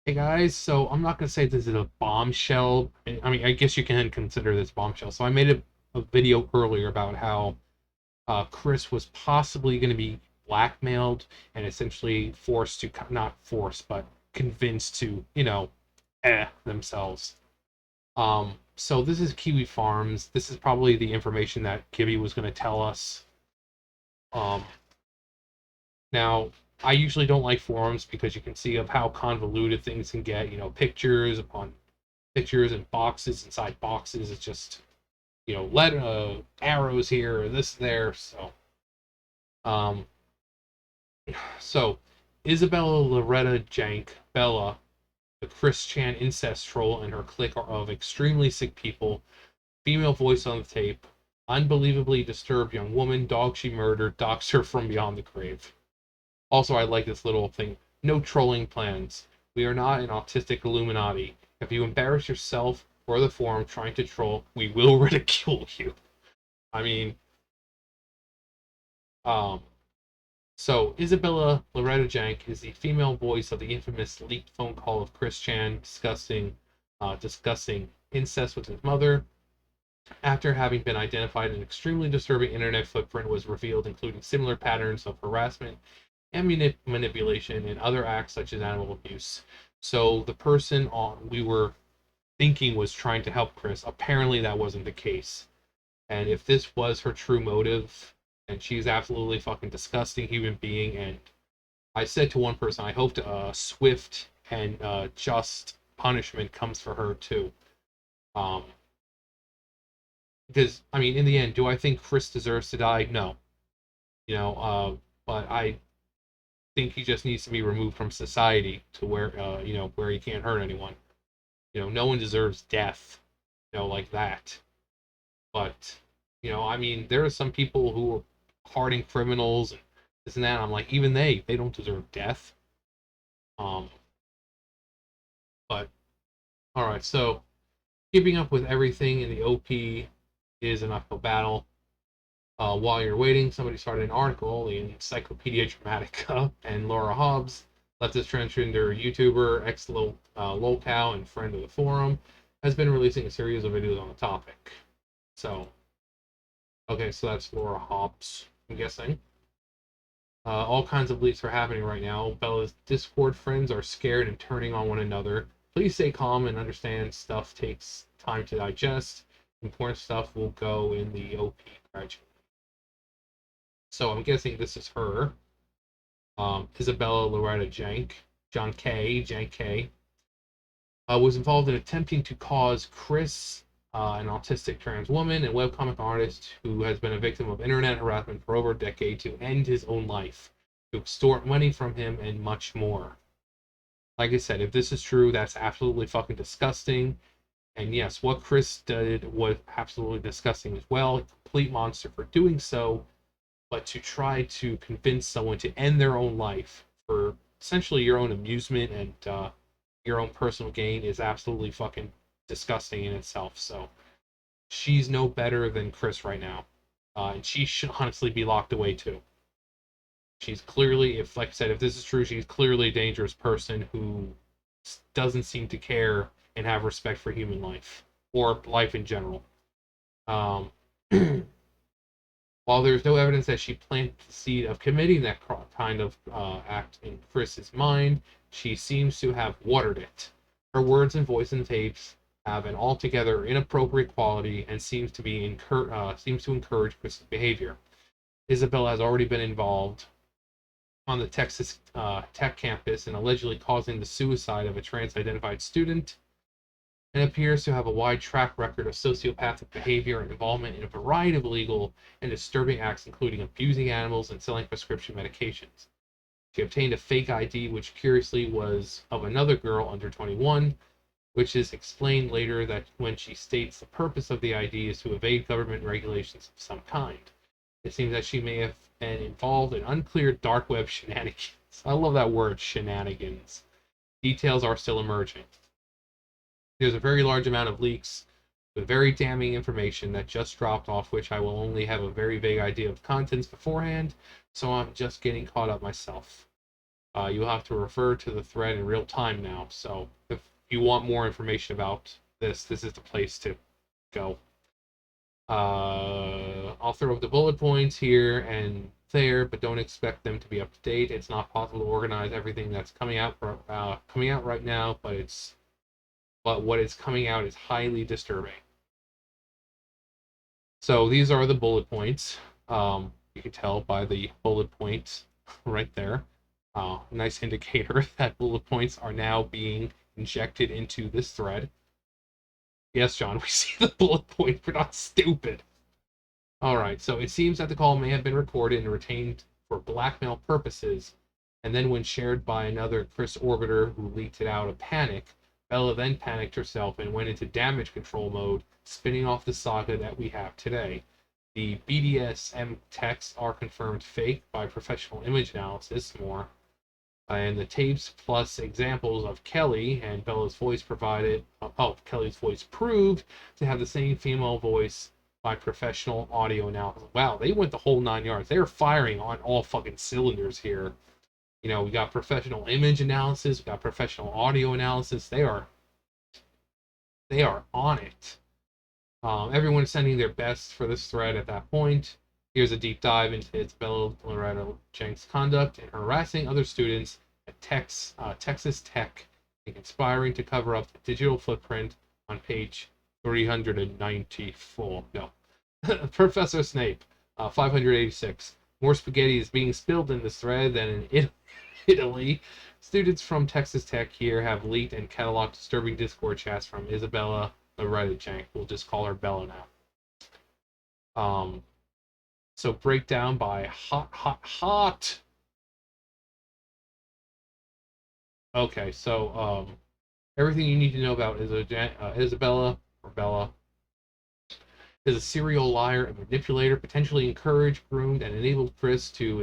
Hey guys, so I'm not gonna say this is a bombshell. I mean, I guess you can consider this bombshell. So I made a video earlier about how Chris was possibly going to be blackmailed and essentially forced to, not forced, but convinced to, themselves. So this is Kiwi Farms. This is probably the information that Kiwi was going to tell us. Um, Now, I usually don't like forums because you can see of how convoluted things can get. Pictures upon pictures and boxes inside boxes. It's just let arrows here or this there. Um, so Isabella Loretta Jank Bella, the Chris Chan incest troll, and her clique of extremely sick people. Female voice on the tape. Unbelievably disturbed young woman. Dog she murdered. Docs her from beyond the grave. Also, I like this little thing. No trolling plans. We are not an autistic Illuminati. If you embarrass yourself or the forum trying to troll, we will ridicule you. I mean, um, so Isabella Loretta Jank is the female voice of the infamous leaked phone call of Chris Chan discussing incest with his mother. After having been identified, an extremely disturbing internet footprint was revealed, including similar patterns of harassment and manipulation and other acts such as animal abuse. So the person we were thinking was trying to help Chris, apparently that wasn't the case. And if this was her true motive, and she's absolutely fucking disgusting human being, and I said to one person, I hope swift and just punishment comes for her too. Um, because I mean, in the end, do I think Chris deserves to die? No. You know, but I think he just needs to be removed from society to where where he can't hurt anyone. No one deserves death, like that. But I mean, there are some people who are hardened criminals and this and that. I'm like, even they don't deserve death. Um, but all right, so keeping up with everything in the OP is an uphill battle. While you're waiting, somebody started an article in Encyclopedia Dramatica, and Laura Hobbs, leftist transgender YouTuber, ex lolcow, and friend of the forum, has been releasing a series of videos on the topic. So, okay, so that's Laura Hobbs, I'm guessing. All kinds of leaks are happening right now. Bella's Discord friends are scared and turning on one another. Please stay calm and understand stuff takes time to digest. Important stuff will go in the OP gradually. So I'm guessing this is her. Isabella Loretta Jank K, was involved in attempting to cause Chris, an autistic trans woman and webcomic artist who has been a victim of internet harassment for over a decade, to end his own life, to extort money from him, and much more. Like I said, if this is true, that's absolutely fucking disgusting. And yes, what Chris did was absolutely disgusting as well. A complete monster for doing so, but to try to convince someone to end their own life for essentially your own amusement and your own personal gain is absolutely fucking disgusting in itself. So she's no better than Chris right now, and she should honestly be locked away too. She's clearly, if like I said, if this is true, she's clearly a dangerous person who doesn't seem to care and have respect for human life or life in general. Um, While there's no evidence that she planted the seed of committing that kind of act in Chris's mind, she seems to have watered it. Her words and voice in tapes have an altogether inappropriate quality and seems to encourage Chris's behavior. Isabella has already been involved on the Texas Tech campus in allegedly causing the suicide of a trans-identified student, and appears to have a wide track record of sociopathic behavior and involvement in a variety of illegal and disturbing acts, including abusing animals and selling prescription medications. She obtained a fake ID, which curiously was of another girl under 21, which is explained later that when she states the purpose of the ID is to evade government regulations of some kind. It seems that she may have been involved in unclear dark web shenanigans. I love that word, shenanigans. Details are still emerging. There's a very large amount of leaks with very damning information that just dropped off, which I will only have a very vague idea of contents beforehand, so I'm just getting caught up myself. You'll have to refer to the thread in real time now. So if you want more information about this is the place to go. I'll throw up the bullet points here and there, but don't expect them to be up to date. It's not possible to organize everything that's coming out right now, but what is coming out is highly disturbing. So these are the bullet points. You can tell by the bullet points right there. Nice indicator that bullet points are now being injected into this thread. Yes, John, we see the bullet point. We're not stupid. All right, so it seems that the call may have been recorded and retained for blackmail purposes, and then when shared by another Chris orbiter who leaked it out of panic, Bella then panicked herself and went into damage control mode, spinning off the saga that we have today. The BDSM texts are confirmed fake by professional image analysis, more, and the tapes plus examples of Kelly and Bella's voice Kelly's voice proved to have the same female voice by professional audio analysis. Wow, they went the whole 9 yards. They're firing on all fucking cylinders here. You know, we got professional image analysis, we got professional audio analysis. They are on it. Everyone's sending their best for this thread at that point. Here's a deep dive into Isabella Jank's conduct in harassing other students at Texas Tech and conspiring to cover up the digital footprint on page 394. No. Professor Snape, 586. More spaghetti is being spilled in this thread than in Italy. Students from Texas Tech here have leaked and cataloged disturbing Discord chats from Isabella Loretta Jank. We'll just call her Bella now. So breakdown by hot. Okay, so everything you need to know about Isabella or Bella is a serial liar and manipulator, potentially encouraged, groomed, and enabled Chris to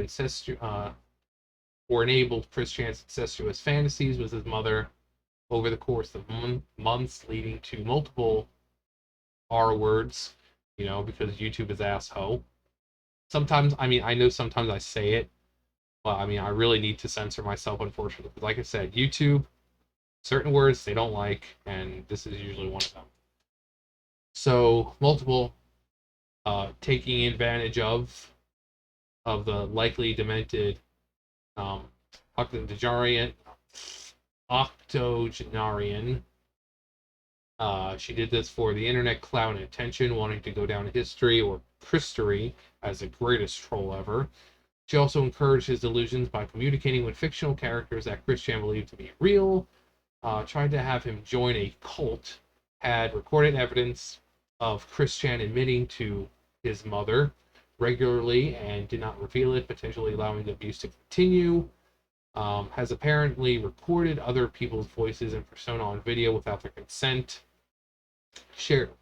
enabled Chris Chan's incestuous fantasies with his mother over the course of months, leading to multiple R words, because YouTube is asshole. Sometimes, I know sometimes I say it, but I really need to censor myself, unfortunately. Like I said, YouTube, certain words they don't like, and this is usually one of them. So, multiple taking advantage of the likely demented octogenarian. She did this for the internet clout and attention, wanting to go down in history or Christory as the greatest troll ever. She also encouraged his delusions by communicating with fictional characters that Christian believed to be real, tried to have him join a cult, had recorded evidence of Christian admitting to his mother regularly and did not reveal it, potentially allowing the abuse to continue. Has apparently recorded other people's voices and persona on video without their consent.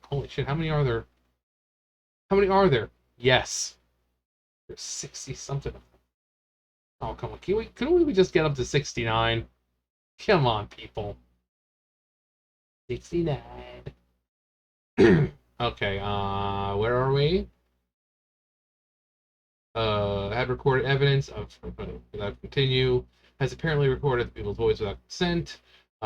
Holy shit, how many are there? How many are there? Yes. There's 60 something of them. Oh, come on. Couldn't we just get up to 69? Come on, people. 69. Okay, where are we? Had recorded evidence of, without continue, has apparently recorded the people's voice without consent.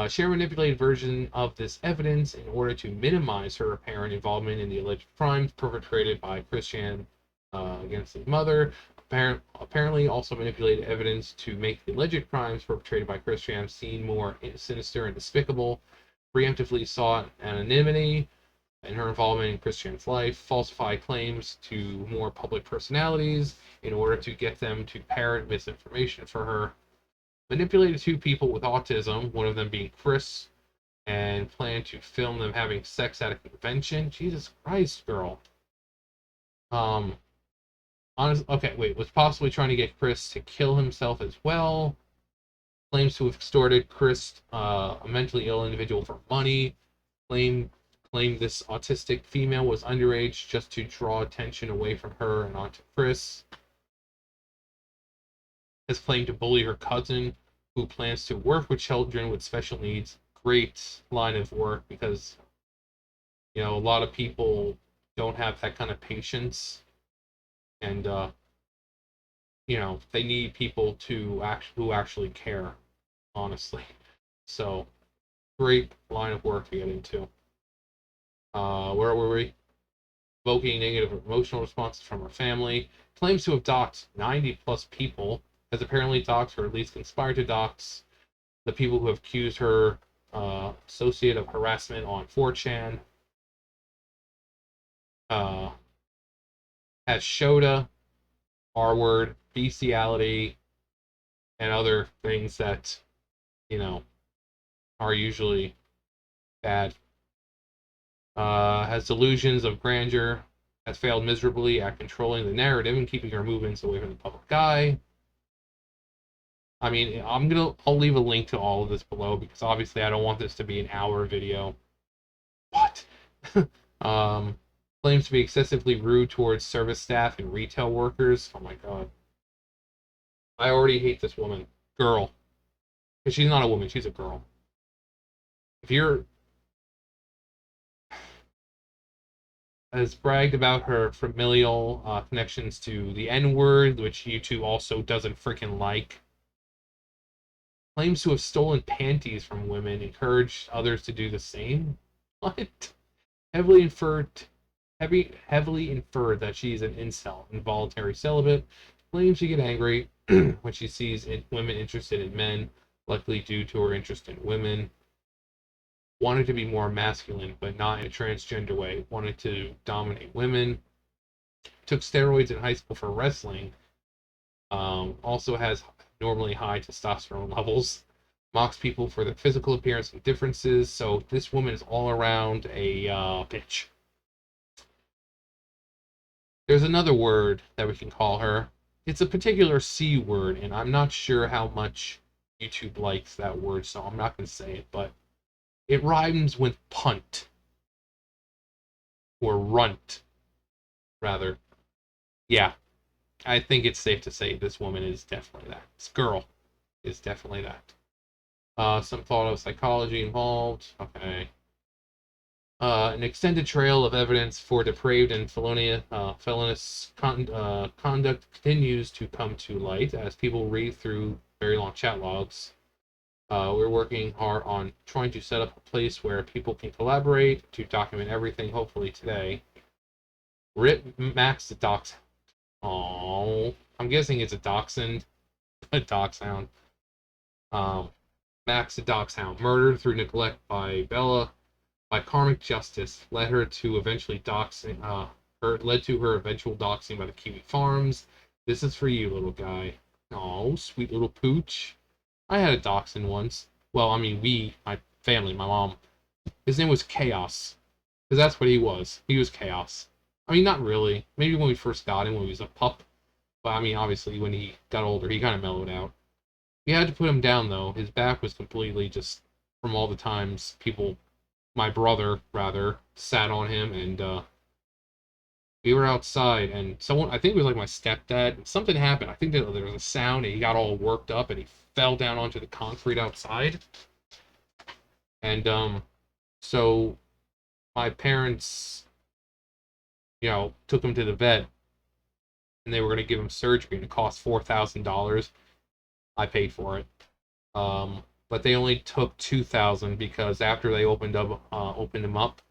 Share manipulated version of this evidence in order to minimize her apparent involvement in the alleged crimes perpetrated by Christian against his mother. Apparently also manipulated evidence to make the alleged crimes perpetrated by Christian seem more sinister and despicable. Preemptively sought anonymity in her involvement in Christian's life, falsify claims to more public personalities in order to get them to parrot misinformation for her, manipulated two people with autism, one of them being Chris, and planned to film them having sex at a convention. Jesus Christ, girl. Was possibly trying to get Chris to kill himself as well. Claims to have extorted Chris, a mentally ill individual, for money. Claimed this autistic female was underage just to draw attention away from her and onto Chris. Has claimed to bully her cousin, who plans to work with children with special needs. Great line of work, because a lot of people don't have that kind of patience, and they need people who actually care, honestly. So great line of work to get into. Where were we? Evoking negative emotional responses from her family. Claims to have doxed 90 plus people, has apparently doxed or at least conspired to dox the people who have accused her associate of harassment on 4chan. Uh, has Shoda, R word, bestiality, and other things that, you know, are usually bad. Has delusions of grandeur, has failed miserably at controlling the narrative and keeping her movements away from the public eye. I mean, I'll leave a link to all of this below because obviously I don't want this to be an hour video. What? um, Claims to be excessively rude towards service staff and retail workers. Oh my god. I already hate this woman. Girl. Because she's not a woman, she's a girl. If you're has bragged about her familial connections to the N word, which YouTube also doesn't freaking like. Claims to have stolen panties from women, encouraged others to do the same. What? Heavily inferred, heavily inferred that she's an incel, involuntary celibate. Claims she get angry when she sees women interested in men, likely due to her interest in women. Wanted to be more masculine, but not in a transgender way. Wanted to dominate women. Took steroids in high school for wrestling. Also has normally high testosterone levels. Mocks people for their physical appearance and differences. So this woman is all around a bitch. There's another word that we can call her. It's a particular C word, and I'm not sure how much YouTube likes that word, so I'm not going to say it, but it rhymes with punt. Or runt, rather. Yeah, I think it's safe to say this woman is definitely that. This girl is definitely that. Some thought of psychology involved. Okay. An extended trail of evidence for depraved and felonious conduct continues to come to light as people read through very long chat logs. We're working hard on trying to set up a place where people can collaborate to document everything, hopefully today. Rip Max the Docs. Oh, I'm guessing it's a dachshund. A dachshund. Um, Max the Dachshund, murdered through neglect by Bella by karmic justice, led to her eventual doxing by the Kiwi Farms. This is for you, little guy. Oh, sweet little pooch. I had a dachshund once. Well, I mean, my family, my mom. His name was Chaos, because that's what he was. He was Chaos. I mean, not really. Maybe when we first got him, when he was a pup. But I mean, obviously, when he got older, he kind of mellowed out. We had to put him down, though. His back was completely just from all the times my brother, rather, sat on him, and we were outside, and someone, I think it was like my stepdad, something happened. I think that there was a sound, and he got all worked up, and he fell down onto the concrete outside. And so my parents, took him to the vet, and they were going to give him surgery, and it cost $4,000. I paid for it. But they only took 2,000 because after they opened him up,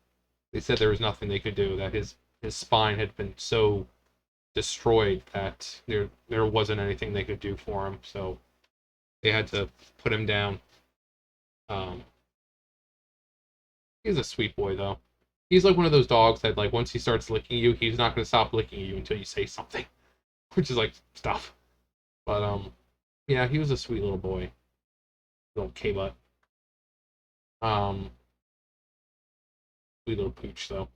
they said there was nothing they could do. That his spine had been so destroyed that there wasn't anything they could do for him. So they had to put him down. Um, he's a sweet boy though. He's like one of those dogs that like once he starts licking you, he's not going to stop licking you until you say something, which is like stuff. But yeah, he was a sweet little boy, little K-butt. Um, Sweet little pooch though.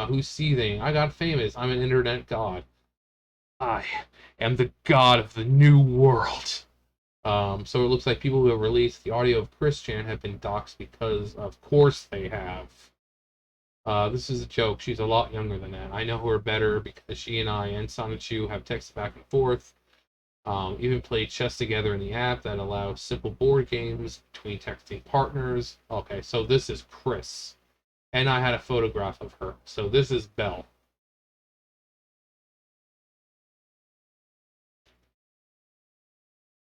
Who's seething? I got famous. I'm an internet god. I am the god of the new world. So it looks like people who have released the audio of Christian have been doxxed because, of course, they have. This is a joke. She's a lot younger than that. I know her better because she and I and Sonichu have texted back and forth. Even played chess together in the app that allows simple board games between texting partners. Okay, so this is Chris. And I had a photograph of her. So this is Belle.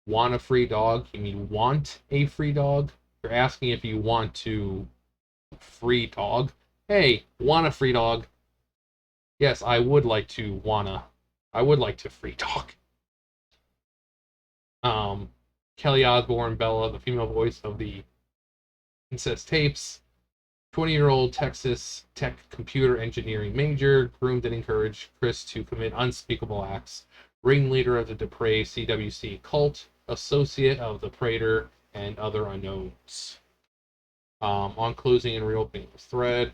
Want a free dog? You mean want a free dog? You're asking if you want to free dog. Hey, want a free dog? Yes, I would like to wanna. I would like to free dog. Um, Kelly Osbourne, Bella, the female voice of the incest tapes. 20-year-old Texas Tech computer engineering major, groomed and encouraged Chris to commit unspeakable acts. Ringleader of the depraved CWC cult, associate of the Praetor, and other unknowns. On closing and reopening the thread,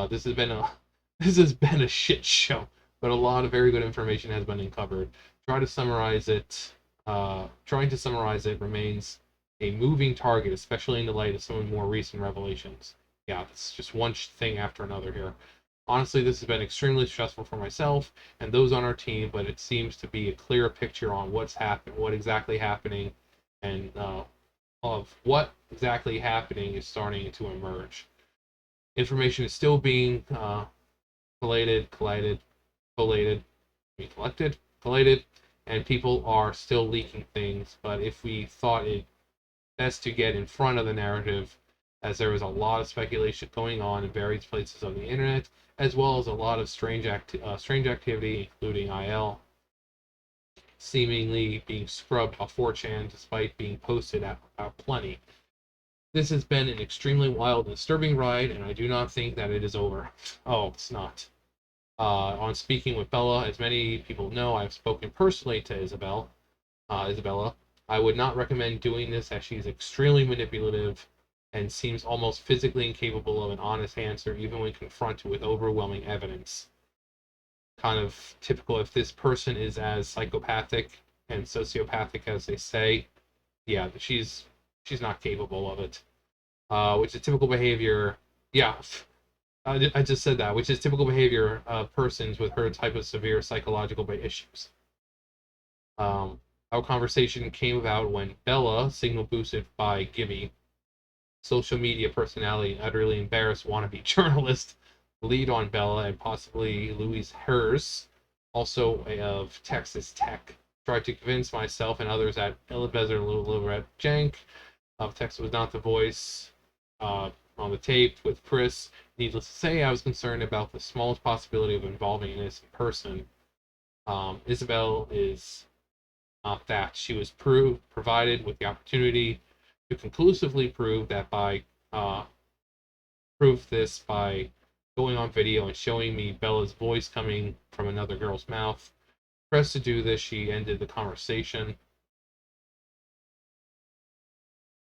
this has been a this has been a shit show, but a lot of very good information has been uncovered. Try to summarize it. Trying to summarize it remains a moving target, especially in the light of some of the more recent revelations. Yeah, it's just one thing after another here. Honestly, this has been extremely stressful for myself and those on our team, but it seems to be a clearer picture on what exactly happening, and of what exactly happening is starting to emerge. Information is still being collated, and people are still leaking things. But if we thought it best to get in front of the narrative, as there was a lot of speculation going on in various places on the internet, as well as a lot of strange activity, including IL seemingly being scrubbed off 4chan despite being posted at plenty. This has been an extremely wild and disturbing ride, and I do not think that it is over. Oh, it's not. On speaking with Bella, as many people know, I've spoken personally to Isabella. I would not recommend doing this, as she's extremely manipulative and seems almost physically incapable of an honest answer, even when confronted with overwhelming evidence. Kind of typical. If this person is as psychopathic and sociopathic as they say, yeah, she's not capable of it. Which is typical behavior. Yeah, I just said that, which is typical behavior of persons with her type of severe psychological issues. Our conversation came about when Bella, signal boosted by Gibby, social media personality and utterly embarrassed wannabe journalist, lead on Bella and possibly Louise Hers, also of Texas Tech, tried to convince myself and others that Elizabeth Lilibet Jank of Texas was not the voice on the tape with Chris. Needless to say, I was concerned about the smallest possibility of involving an innocent person. Isabel is not that. She was provided with the opportunity to conclusively prove that by prove this by going on video and showing me Bella's voice coming from another girl's mouth. Pressed to do this, she ended the conversation.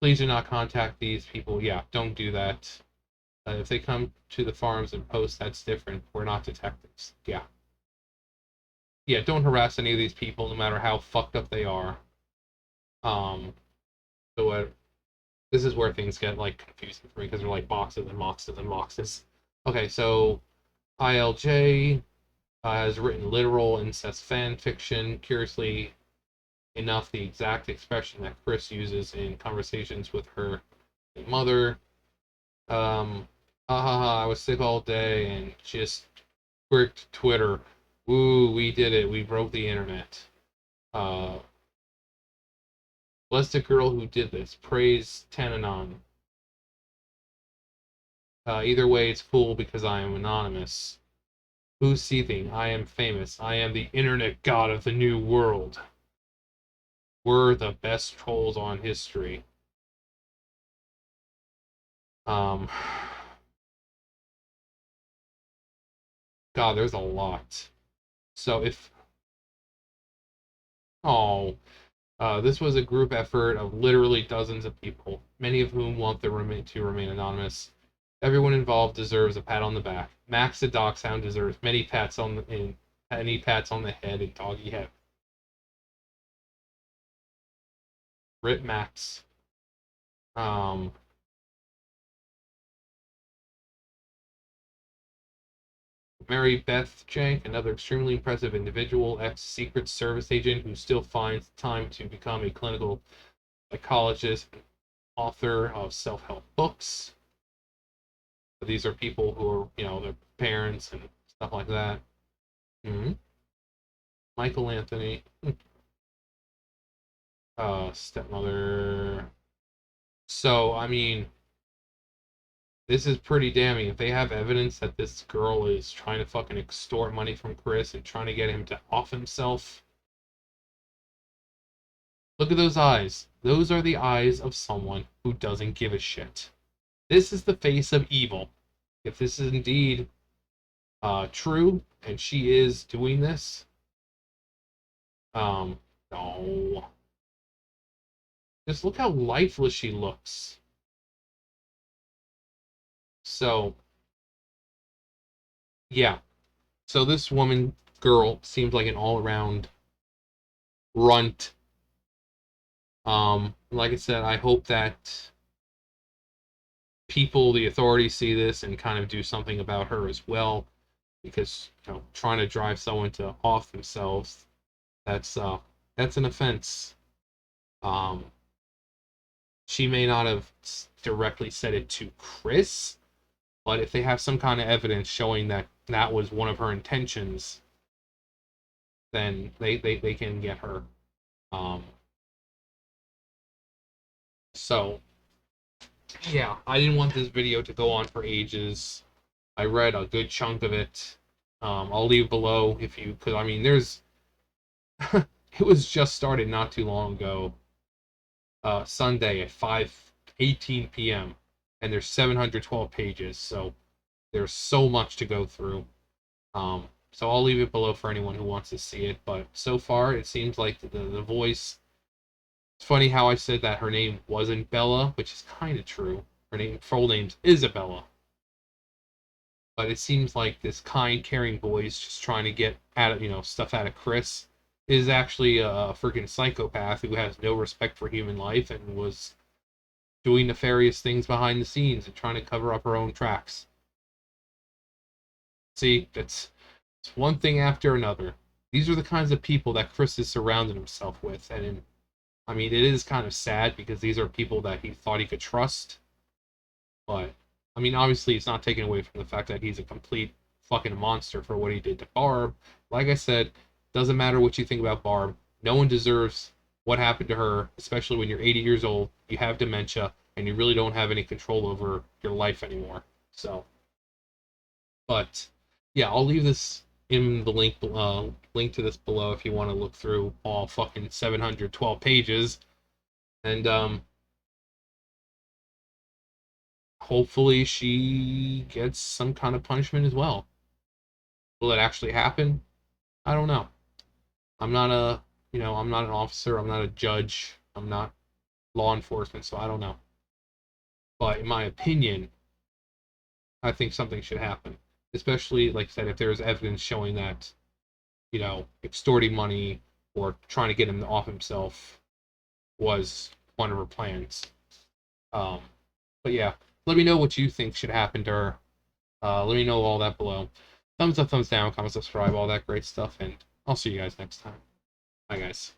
Please do not contact these people. Yeah, don't do that. If they come to the farms and post, that's different. We're not detectives. Yeah. Yeah, don't harass any of these people, no matter how fucked up they are. Um, so this is where things get like confusing for me because they're like boxes and boxes and boxes. Okay, so ILJ has written literal incest fan fiction. Curiously enough, the exact expression that Chris uses in conversations with her mother. Ha ha ha, I was sick all day and just bricked Twitter. Woo, we did it. We broke the internet. Uh, bless the girl who did this. Praise Tananon. Either way, it's cool because I am anonymous. Who's seething? I am famous. I am the internet god of the new world. We're the best trolls on history. Um, God, there's a lot. So if oh, this was a group effort of literally dozens of people, many of whom want to remain anonymous. Everyone involved deserves a pat on the back. Max the Dachshund deserves many pats on the head and doggy head. Rip Max. Um, Mary Beth Jank, another extremely impressive individual, ex-Secret Service agent who still finds time to become a clinical psychologist, and author of self-help books. So these are people who are, their parents and stuff like that. Mm-hmm. Michael Anthony. Stepmother. So, I mean, this is pretty damning. If they have evidence that this girl is trying to fucking extort money from Chris and trying to get him to off himself, look at those eyes. Those are the eyes of someone who doesn't give a shit. This is the face of evil. If this is indeed true and she is doing this, no. Just look how lifeless she looks. So, yeah. So this woman, girl, seems like an all-around runt. Like I said, I hope that people, the authorities, see this and kind of do something about her as well, because trying to drive someone to off themselves, that's an offense. Um, she may not have directly said it to Chris, but if they have some kind of evidence showing that that was one of her intentions, then they can get her. Um, so yeah, I didn't want this video to go on for ages. I read a good chunk of it. I'll leave below if you could. I mean, there's it was just started not too long ago, Sunday at 5:18 p.m. and there's 712 pages, so there's so much to go through. So I'll leave it below for anyone who wants to see it. But so far, it seems like the voice. It's funny how I said that her name wasn't Bella, which is kind of true. Her name, full name's Isabella. But it seems like this kind, caring voice just trying to get stuff out of Chris is actually a freaking psychopath who has no respect for human life and was doing nefarious things behind the scenes and trying to cover up her own tracks. See, it's one thing after another. These are the kinds of people that Chris has surrounded himself with, and I mean, it is kind of sad because these are people that he thought he could trust. But I mean, obviously, it's not taken away from the fact that he's a complete fucking monster for what he did to Barb. Like I said, doesn't matter what you think about Barb. No one deserves what happened to her, especially when you're 80 years old, you have dementia, and you really don't have any control over your life anymore. So, but yeah, I'll leave this in the link to this below if you want to look through all fucking 712 pages, and hopefully she gets some kind of punishment as well. Will it actually happen? I don't know. I'm not I'm not an officer, I'm not a judge, I'm not law enforcement, so I don't know. But in my opinion, I think something should happen. Especially, like I said, if there's evidence showing that, extorting money or trying to get him off himself was one of her plans. Um, but yeah, let me know what you think should happen to her. Let me know all that below. Thumbs up, thumbs down, comment, subscribe, all that great stuff, and I'll see you guys next time. Bye, guys.